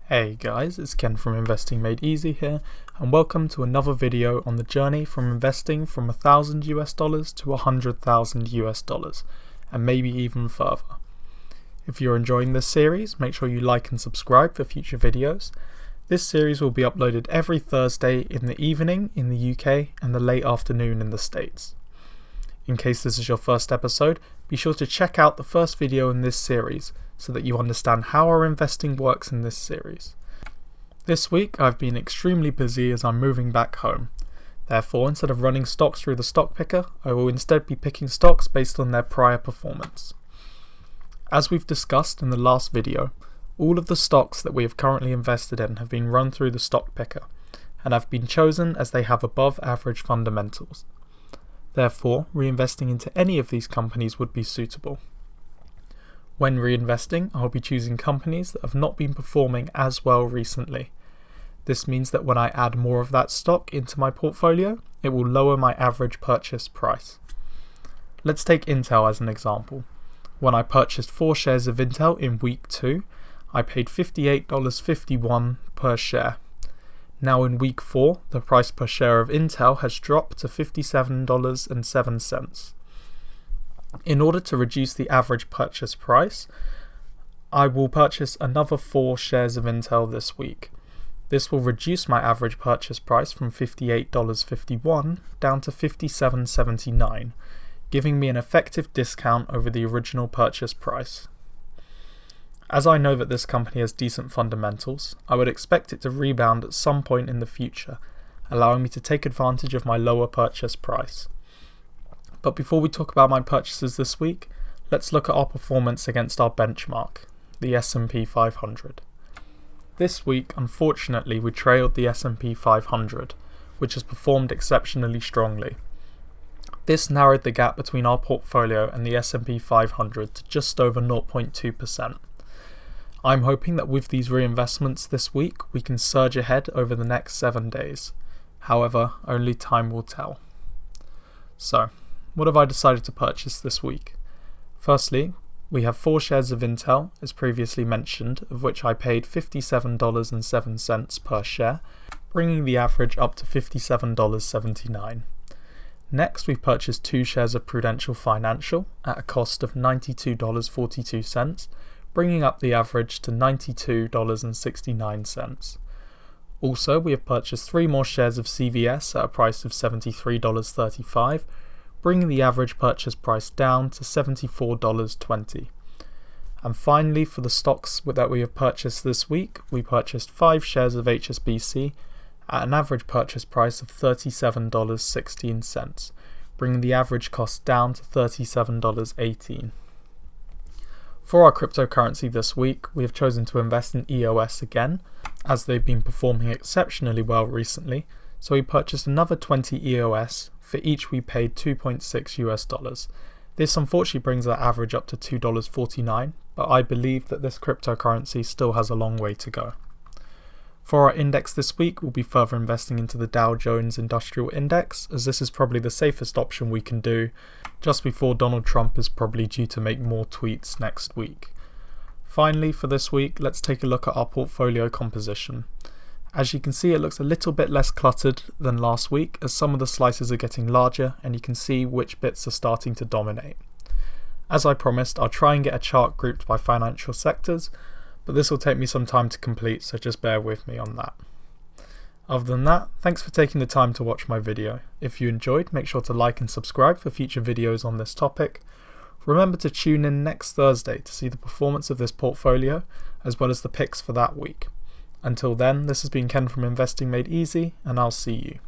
Hey guys, it's Ken from Investing Made Easy here, and welcome to another video on the journey from investing from $1,000 US to $100,000 US, and maybe even further. If you're enjoying this series, make sure you like and subscribe for future videos. This series will be uploaded every Thursday in the evening in the UK and the late afternoon in the States. In case this is your first episode, be sure to check out the first video in this series so that you understand how our investing works in this series. This week I've been extremely busy as I'm moving back home. Therefore, instead of running stocks through the stock picker, I will instead be picking stocks based on their prior performance. As we've discussed in the last video, all of the stocks that we have currently invested in have been run through the stock picker and have been chosen as they have above average fundamentals. Therefore, reinvesting into any of these companies would be suitable. When reinvesting, I'll be choosing companies that have not been performing as well recently. This means that when I add more of that stock into my portfolio, it will lower my average purchase price. Let's take Intel as an example. When I purchased 4 shares of Intel in week 2, I paid $58.51 per share. Now in week 4, the price per share of Intel has dropped to $57.07. In order to reduce the average purchase price, I will purchase another 4 shares of Intel this week. This will reduce my average purchase price from $58.51 down to $57.79, giving me an effective discount over the original purchase price. As I know that this company has decent fundamentals, I would expect it to rebound at some point in the future, allowing me to take advantage of my lower purchase price. But before we talk about my purchases this week, let's look at our performance against our benchmark, the S&P 500. This week, unfortunately, we trailed the S&P 500, which has performed exceptionally strongly. This narrowed the gap between our portfolio and the S&P 500 to just over 0.2%. I'm hoping that with these reinvestments this week, we can surge ahead over the next 7 days. However, only time will tell. So, what have I decided to purchase this week? Firstly, we have 4 shares of Intel, as previously mentioned, of which I paid $57.07 per share, bringing the average up to $57.79. Next, we've purchased 2 shares of Prudential Financial at a cost of $92.42, bringing up the average to $92.69. Also, we have purchased 3 more shares of CVS at a price of $73.35, bringing the average purchase price down to $74.20. And finally, for the stocks that we have purchased this week, we purchased 5 shares of HSBC at an average purchase price of $37.16, bringing the average cost down to $37.18. For our cryptocurrency this week, we have chosen to invest in EOS again, as they've been performing exceptionally well recently, so we purchased another 20 EOS, for each we paid $2.6 US. This unfortunately brings our average up to $2.49, but I believe that this cryptocurrency still has a long way to go. For our index this week, we'll be further investing into the Dow Jones Industrial Index, as this is probably the safest option we can do, just before Donald Trump is probably due to make more tweets next week. Finally, for this week, let's take a look at our portfolio composition. As you can see, it looks a little bit less cluttered than last week, as some of the slices are getting larger and you can see which bits are starting to dominate. As I promised, I'll try and get a chart grouped by financial sectors, but this will take me some time to complete, so just bear with me on that. Other than that, thanks for taking the time to watch my video. If you enjoyed, make sure to like and subscribe for future videos on this topic. Remember to tune in next Thursday to see the performance of this portfolio, as well as the picks for that week. Until then, this has been Ken from Investing Made Easy, and I'll see you.